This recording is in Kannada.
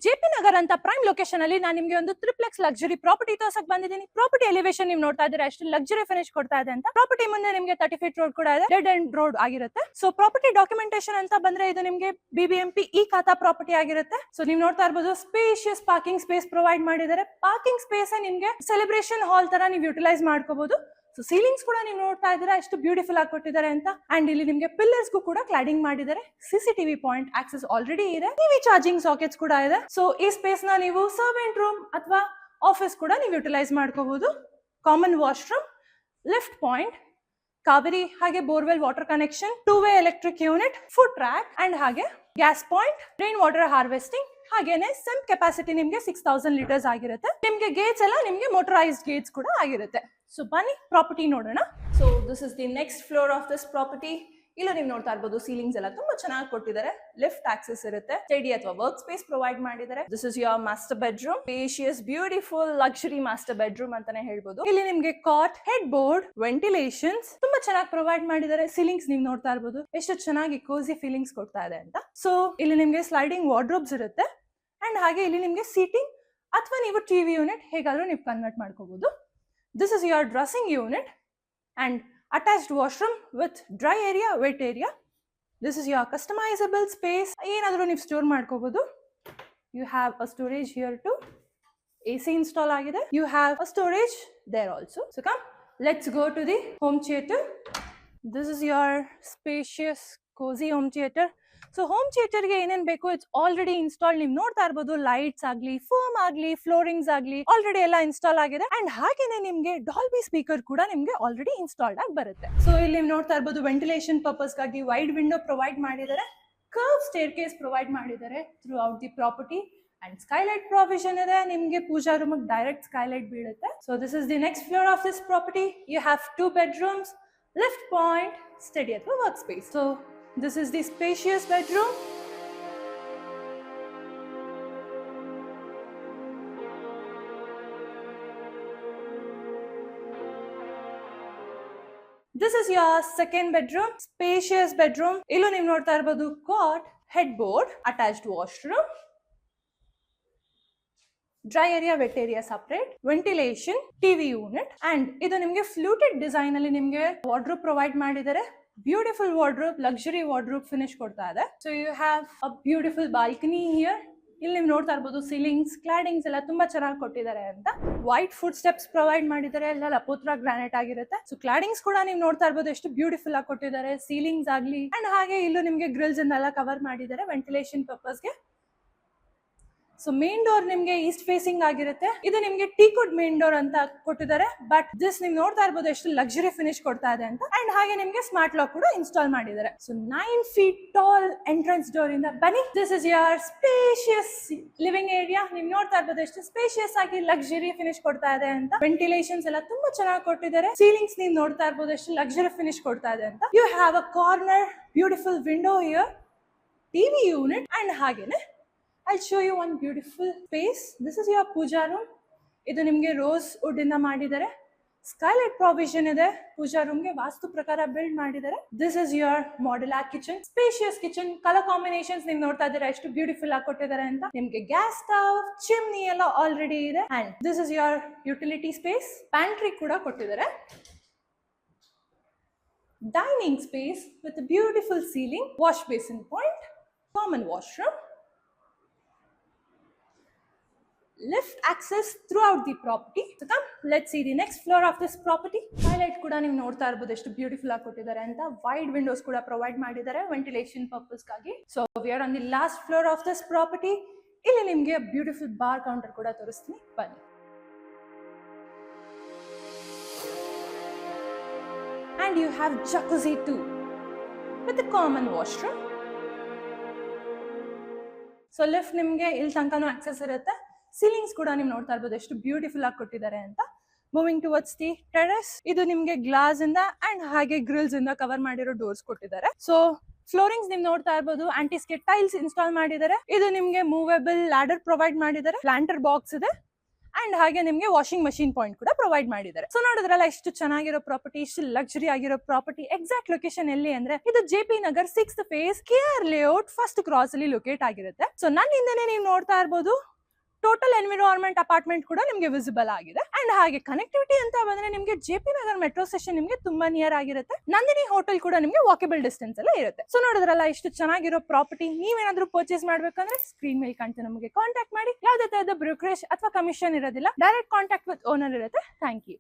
ಜೆಪಿ ನಗರ್ ಅಂತ ಪ್ರೈಮ್ ಲೊಕೇಶನ್ ಅಲ್ಲಿ ನಾನು ನಿಮ್ಗೆ ಒಂದು ಟ್ರಿಪ್ಲೆಕ್ಸ್ ಲಕ್ಸುರಿ ಪ್ರಾಪರ್ಟಿ ತೋರ್ಸಕ್ ಬಂದಿದ್ದೀನಿ. ಪ್ರಾಪರ್ಟಿ ಎಲಿವೇಶನ್ ನೀವು ನೋಡ್ತಾ ಇದ್ರೆ ಅಷ್ಟು ಲಕ್ಸುರಿ ಫಿನಿಶ್ ಕೊಡ್ತಾ ಇದೆ ಅಂತ. ಪ್ರಾಪರ್ಟಿ ಮುಂದೆ ನಿಮ್ಗೆ 30 ಫೀಟ್ ರೋಡ್ ಕೂಡ ಇದೆ, ಡೆಡ್ ಎಂಡ್ ರೋಡ್ ಆಗಿರುತ್ತೆ. ಸೊ ಪ್ರಾಪರ್ಟಿ ಡಾಕ್ಯುಮೆಂಟೇಶನ್ ಅಂತ ಬಂದ್ರೆ ಇದು ನಿಮ್ಗೆ BBMP ಈ ಖಾತಾ ಪ್ರಾಪರ್ಟಿ ಆಗಿರುತ್ತೆ. ಸೊ ನೀವು ನೋಡ್ತಾ ಇರಬಹುದು ಸ್ಪೇಷಿಯಸ್ ಪಾರ್ಕಿಂಗ್ ಸ್ಪೇಸ್ ಪ್ರೊವೈಡ್ ಮಾಡಿದ್ದಾರೆ. ಪಾರ್ಕಿಂಗ್ ಸ್ಪೇಸ್ ನಿಮ್ಗೆ ಸೆಲೆಬ್ರೇಷನ್ ಹಾಲ್ ತರ ನೀವು ಯುಟಿಲೈಸ್ ಮಾಡ್ಕೋಬಹುದು. ಸೊ ಸೀಲಿಂಗ್ಸ್ ಕೂಡ ನೀವು ನೋಡ್ತಾ ಇದ್ದೀರಾ ಎಷ್ಟು ಬ್ಯೂಟಿಫುಲ್ ಆಗಿ ಕೊಟ್ಟಿದ್ದಾರೆ ಅಂತ. ಅಂಡ್ ಇಲ್ಲಿ ನಿಮ್ಗೆ ಪಿಲ್ಲರ್ಸ್ ಗೂ ಕೂಡ ಕ್ಲಾಡಿಂಗ್ ಮಾಡಿದ್ದಾರೆ. CCTV ಪಾಯಿಂಟ್ ಆಕ್ಸೆಸ್ ಆಲ್ರೆಡಿ ಇದೆ. ಟಿವಿ ಚಾರ್ಜಿಂಗ್ ಸಾಕೆಟ್ಸ್ ಕೂಡ ಇದೆ. ಸೊ ಈ ಸ್ಪೇಸ್ ನ ನೀವು ಸರ್ವೆಂಟ್ ರೂಮ್ ಅಥವಾ ಆಫೀಸ್ ಕೂಡ ನೀವು ಯುಟಿಲೈಸ್ ಮಾಡ್ಕೋಬಹುದು. Common washroom, lift point, Kaveri ಹಾಗೆ borewell water connection, 2-way electric unit, food track and ಹಾಗೆ gas point, rain water harvesting, ಹಾಗೇನೆ ಸೆಮ್ ಕೆಪಾಸಿಟಿ ನಿಮ್ಗೆ 6000 ಲೀಟರ್ಸ್ ಆಗಿರುತ್ತೆ. ನಿಮ್ಗೆ ಗೇಟ್ಸ್ ಎಲ್ಲ ನಿಮ್ಗೆ ಮೋಟರೈಸ್ಡ್ ಗೇಟ್ಸ್ ಕೂಡ ಆಗಿರುತ್ತೆ. ಸೊ ಬನ್ನಿ ಪ್ರಾಪರ್ಟಿ ನೋಡೋಣ. So this is the next floor of this property. ಇಲ್ಲ ನೀವು ನೋಡ್ತಾ ಇರ್ಬೋದು ಸೀಲಿಂಗ್ಸ್ ಎಲ್ಲ ತುಂಬಾ ಚೆನ್ನಾಗಿ ಕೊಟ್ಟಿದ್ದಾರೆ. ಲಿಫ್ಟ್ ಆಕ್ಸೆಸ್ ಇರುತ್ತೆ. ಸ್ಟಡಿ ಅಥವಾ ವರ್ಕ್ ಸ್ಪೇಸ್ ಪ್ರೊವೈಡ್ ಮಾಡಿದ್ದಾರೆ. This is your master bedroom. Spacious beautiful luxury master bedroom ಅಂತಾನೆ ಹೇಳ್ಬೋದು. ಇಲ್ಲಿ ನಿಮ್ಗೆ ಕಾಟ್, ಹೆಡ್ ಬೋರ್ಡ್, ವೆಂಟಿಲೇಷನ್ಸ್ ತುಂಬಾ ಚೆನ್ನಾಗಿ ಪ್ರೊವೈಡ್ ಮಾಡಿದ್ದಾರೆ. ಸೀಲಿಂಗ್ಸ್ ನೀವು ನೋಡ್ತಾ ಇರ್ಬೋದು ಎಷ್ಟು ಚೆನ್ನಾಗಿ ಕೋಸಿ ಫೀಲಿಂಗ್ಸ್ ಕೊಡ್ತಾ ಇದೆ ಅಂತ. ಸೊ ಇಲ್ಲಿ ನಿಮ್ಗೆ ಸ್ಲೈಡಿಂಗ್ ವಾರ್ಡ್ರೋಬ್ಸ್ ಇರುತ್ತೆ. ಅಂಡ್ ಹಾಗೆ ಇಲ್ಲಿ ನಿಮ್ಗೆ ಸೀಟಿಂಗ್ ಅಥವಾ ನೀವು ಟಿವಿ ಯೂನಿಟ್ ಹೇಗಾದ್ರೂ ನೀವು ಕನ್ವರ್ಟ್ ಮಾಡ್ಕೋಬಹುದು. This is your dressing unit and attached washroom with dry area, wet area. This is your customizable space. ಏನಾದರೂ ನೀವು ಸ್ಟೋರ್ ಮಾಡ್ಕೋಬಹುದು. You have a storage here too. AC install ಆಗಿದೆ. You have a storage there also. So come, let's go to the home theater. This is your spacious, cozy home theater. So home ಥಿಯೇಟರ್ಗೆ ಏನೇನ್ ಬೇಕು ಇಟ್ಸ್ ಆಲ್ರೆಡಿ ಇನ್ಸ್ಟಾಲ್. ನೀವು ನೋಡ್ತಾ ಇರ್ಬೋದು ಲೈಟ್ಸ್ ಆಗ್ಲಿ, ಫೋಮ್ ಆಗ್ಲಿ, ಫ್ಲೋರಿಂಗ್ಸ್ ಆಗ್ಲಿ ಆಲ್ರೆಡಿ ಎಲ್ಲ ಇನ್ಸ್ಟಾಲ್ ಆಗಿದೆ. ಅಂಡ್ ಹಾಗೇನೆ ನಿಮ್ಗೆ ಡಾಲ್ಬಿ ಸ್ಪೀಕರ್ ಕೂಡ ನಿಮ್ಗೆ ಆಲ್ರೆಡಿ ಇನ್ಸ್ಟಾಲ್ಡ್ ಆಗಿ ಬರುತ್ತೆ. ಸೊ ಇಲ್ಲಿ ನೀವು ನೋಡ್ತಾ ಇರ್ಬೋದು ವೆಂಟಿಲೇಷನ್ ಪರ್ಪಸ್ ಗಾಗಿ ವೈಡ್ ವಿಂಡೋ ಪ್ರೊವೈಡ್ ಮಾಡಿದ್ದಾರೆ. ಕರ್ವ್ ಸ್ಟೇರ್ ಕೇಸ್ ಪ್ರೊವೈಡ್ ಮಾಡಿದ್ದಾರೆ throughout the property. And skylight provision ಇದೆ. ನಿಮ್ಗೆ ಪೂಜಾ ರೂಮ್ ಡೈರೆಕ್ಟ್ ಸ್ಕೈಲೈಟ್ ಬೀಳುತ್ತೆ. So this is the next floor of this property. You have 2 bedrooms, lift point, study ಅಥವಾ work space. So this is the spacious bedroom. This is your second bedroom, spacious bedroom. Illu ನೀವು ನೋಡ್ತಾ ಇರಬಹುದು cot, headboard, attached washroom, dry area, wet area separate, ventilation, TV unit. And ಇದು ನಿಮ್ಗೆ ಫ್ಲೂಟೆಡ್ ಡಿಸೈನ್ ಅಲ್ಲಿ ನಿಮ್ಗೆ ವಾರ್ಡ್ರೋಬ್ ಪ್ರೊವೈಡ್ ಮಾಡಿದ್ದಾರೆ. Beautiful wardrobe, luxury wardrobe finish ಕೊಡ್ತಾ ಇದೆ. So you have a beautiful balcony here. ಇಲ್ಲಿ ನೀವು ನೋಡ್ತಾ ಇರ್ಬೋದು ಸೀಲಿಂಗ್ಸ್, ಕ್ಲಾಡಿಂಗ್ಸ್ ಎಲ್ಲ ತುಂಬಾ ಚೆನ್ನಾಗಿ ಕೊಟ್ಟಿದ್ದಾರೆ ಅಂತ. ವೈಟ್ ಫುಡ್ ಸ್ಟೆಪ್ಸ್ ಪ್ರೊವೈಡ್ ಮಾಡಿದ್ದಾರೆ. ಎಲ್ಲ ಲಪೋತ್ರ ಗ್ರಾನೈಟ್ ಆಗಿರುತ್ತೆ. ಸೊ ಕ್ಲಾಡಿಂಗ್ಸ್ ಕೂಡ ನೀವು ನೋಡ್ತಾ ಇರ್ಬೋದು ಎಷ್ಟು ಬ್ಯೂಟಿಫುಲ್ ಆಗಿ ಕೊಟ್ಟಿದ್ದಾರೆ. ಸೀಲಿಂಗ್ಸ್ ಆಗ್ಲಿ ಅಂಡ್ ಹಾಗೆ ಇಲ್ಲೂ ನಿಮ್ಗೆ ಗ್ರಿಲ್ಸ್ ಅನ್ನೆಲ್ಲ ಕವರ್ ಮಾಡಿದ್ದಾರೆ ವೆಂಟಿಲೇಷನ್ ಪರ್ಪಸ್ಗೆ. ಸೊ ಮೇನ್ ಡೋರ್ ನಿಮ್ಗೆ ಈಸ್ಟ್ ಫೇಸಿಂಗ್ ಆಗಿರುತ್ತೆ. ಇದು ನಿಮ್ಗೆ ಟೀಕುಡ್ ಮೇನ್ ಡೋರ್ ಅಂತ ಕೊಟ್ಟಿದ್ದಾರೆ. ಬಟ್ ದಿಸ್ ನೀವು ನೋಡ್ತಾ ಇರ್ಬೋದು ಎಷ್ಟು ಲಕ್ಸುರಿ ಫಿನಿಶ್ ಕೊಡ್ತಾ ಇದೆ ಅಂತ. ಅಂಡ್ ಹಾಗೆ ನಿಮ್ಗೆ ಸ್ಮಾರ್ಟ್ ಲಾಕ್ ಕೂಡ ಇನ್ಸ್ಟಾಲ್ ಮಾಡಿದ್ದಾರೆ. So 9 feet tall entrance door ಇಂದ ಬನ್ನಿ. This is your spacious living area. ನೀವು ನೋಡ್ತಾ ಇರ್ಬೋದು ಎಷ್ಟು ಸ್ಪೇಷಿಯಸ್ ಆಗಿ ಲಕ್ಸುರಿ ಫಿನಿಶ್ ಕೊಡ್ತಾ ಇದೆ ಅಂತ. ವೆಂಟಿಲೇಷನ್ಸ್ ಎಲ್ಲ ತುಂಬಾ ಚೆನ್ನಾಗಿ ಕೊಟ್ಟಿದ್ದಾರೆ. ಸೀಲಿಂಗ್ಸ್ ನೀವು ನೋಡ್ತಾ ಇರ್ಬೋದು ಎಷ್ಟು ಲಕ್ಸುರಿ ಫಿನಿಶ್ ಕೊಡ್ತಾ ಇದೆ ಅಂತ. You have a corner beautiful window here, TV unit. And ಹಾಗೇನೆ I'll show you one beautiful space. This is your puja room. ಇದು ನಿಮ್ಗೆ ರೋಸ್ ವುಡ್ ಇಂದ ಮಾಡಿದ್ದಾರೆ. ಸ್ಕೈಲೈಟ್ ಪ್ರಾವಿಷನ್ ಇದೆ. ಪೂಜಾ ರೂಮ್ ಗೆ ವಾಸ್ತು ಪ್ರಕಾರ ಬಿಲ್ಡ್ ಮಾಡಿದ್ದಾರೆ. This is your modular kitchen, spacious kitchen. Colour combinations ನೀವು ನೋಡ್ತಾ ಇದ್ದೀರಾ ಎಷ್ಟು ಬ್ಯೂಟಿಫುಲ್ ಆಗಿ ಕೊಟ್ಟಿದ್ದಾರೆ ಅಂತ. ನಿಮ್ಗೆ ಗ್ಯಾಸ್ ಸ್ಟವ್, ಚಿಮ್ನಿ ಎಲ್ಲ ಆಲ್ರೆಡಿ ಇದೆ. And this is your utility space. Pantry ಕೂಡ ಕೊಟ್ಟಿದ್ದಾರೆ. Dining space with beautiful ceiling, wash basin point, common washroom, lift access throughout the property. So come, let's see the next floor of this property. Highlight ಕೂಡ ನೀವು ನೋಡ್ತಾ ಇರಬಹುದು ಎಷ್ಟು ಬ್ಯೂಟಿಫುಲ್ ಆಗಿ ಕೊಟ್ಟಿದ್ದಾರೆ ಅಂತ. ವೈಡ್ ವಿಂಡೋಸ್ ಕೂಡ ಪ್ರೊವೈಡ್ ಮಾಡಿದ್ದಾರೆ ವೆಂಟಿಲೇಷನ್ ಪರ್ಪಸ್ ಗಾಗಿ. So we are on the last floor of this property. ಇಲ್ಲಿ ನಿಮ್ಗೆ ಬ್ಯೂಟಿಫುಲ್ ಬಾರ್ ಕೌಂಟರ್ ಕೂಡ ತೋರಿಸ್ತೀನಿ ಬನ್ನಿ. And you have jacuzzi too with a common washroom. So lift ನಿಮ್ಗೆ ಇಲ್ಲಿ ತನಕನೂ ಆಕ್ಸೆಸ್ ಇರುತ್ತೆ. ಸೀಲಿಂಗ್ಸ್ ಕೂಡ ನೀವು ನೋಡ್ತಾ ಇರ್ಬೋದು ಎಷ್ಟು ಬ್ಯೂಟಿಫುಲ್ ಆಗಿ ಕೊಟ್ಟಿದ್ದಾರೆ ಅಂತ. Moving towards the terrace. ಇದು ನಿಮ್ಗೆ ಗ್ಲಾಸ್ ಇಂದ ಅಂಡ್ ಹಾಗೆ ಗ್ರಿಲ್ಸ್ ಇಂದ ಕವರ್ ಮಾಡಿರೋ ಡೋರ್ಸ್ ಕೊಟ್ಟಿದ್ದಾರೆ. ಸೊ ಫ್ಲೋರಿಂಗ್ಸ್ ನೀವು ನೋಡ್ತಾ ಇರ್ಬೋದು ಆಂಟಿಸ್ಕೆಟ್ ಟೈಲ್ಸ್ ಇನ್ಸ್ಟಾಲ್ ಮಾಡಿದ್ದಾರೆ. ಇದು ನಿಮ್ಗೆ ಮೂವೇಬಲ್ ಲ್ಯಾಡರ್ ಪ್ರೊವೈಡ್ ಮಾಡಿದ್ದಾರೆ. ಪ್ಲಾಂಟರ್ ಬಾಕ್ಸ್ ಇದೆ. ಅಂಡ್ ಹಾಗೆ ನಿಮ್ಗೆ ವಾಷಿಂಗ್ ಮಷೀನ್ ಪಾಯಿಂಟ್ ಕೂಡ ಪ್ರೊವೈಡ್ ಮಾಡಿದ್ದಾರೆ. ಸೊ ನೋಡಿದ್ರಲ್ಲ ಇಷ್ಟು ಚೆನ್ನಾಗಿರೋ ಪ್ರಾಪರ್ಟಿ, ಇಷ್ಟು ಲಕ್ಸುರಿ ಆಗಿರೋ ಪ್ರಾಪರ್ಟಿ. ಎಕ್ಸಾಕ್ಟ್ ಲೊಕೇಶನ್ ಎಲ್ಲಿ ಅಂದ್ರೆ ಇದು JP Nagar 6th phase KR layout first cross ಅಲ್ಲಿ ಲೊಕೇಟ್ ಆಗಿರುತ್ತೆ. ಸೊ ನನ್ನ ಹಿಂದೆನೆ ನೀವು ನೋಡ್ತಾ ಇರ್ಬೋದು ಟೋಟಲ್ ಎನ್ವಿರಾನ್ಮೆಂಟ್ ಅಪಾರ್ಟ್ಮೆಂಟ್ ಕೂಡ ನಿಮ್ಗೆ ವಿಸಿಬಲ್ ಆಗಿದೆ. ಅಂಡ್ ಹಾಗೆ ಕನೆಕ್ಟಿವಿಟಿ ಅಂತ ಬಂದ್ರೆ ನಿಮ್ಗೆ JP ನಗರ್ ಮೆಟ್ರೋ ಸ್ಟೇಷನ್ ನಿಮ್ಗೆ ತುಂಬಾ ನಿಯರ್ ಆಗಿರುತ್ತೆ. ನಂದಿನಿ ಹೋಟೆಲ್ ಕೂಡ ನಿಮ್ಗೆ ವಾಕೇಬಲ್ ಡಿಸ್ಟೆನ್ಸ್ ಅಲ್ಲೇ ಇರುತ್ತೆ. ಸೊ ನೋಡಿದ್ರಲ್ಲ ಇಷ್ಟು ಚೆನ್ನಾಗಿರೋ ಪ್ರಾಪರ್ಟಿ. ನೀವೇನಾದ್ರೂ ಪರ್ಚೇಸ್ ಮಾಡ್ಬೇಕಂದ್ರೆ ಸ್ಕ್ರೀನ್ ಮೇಲೆ ಕಾಣ್ತಾ ನಮಗೆ ಕಾಂಟ್ಯಾಕ್ಟ್ ಮಾಡಿ. ಯಾವುದೇ ತರಹದ ಬ್ರೋಕರೇಜ್ ಅಥವಾ ಕಮಿಷನ್ ಇರೋದಿಲ್ಲ. ಡೈರೆಕ್ಟ್ ಕಾಂಟ್ಯಾಕ್ಟ್ ವಿತ್ ಓನರ್ ಇರುತ್ತೆ. Thank you.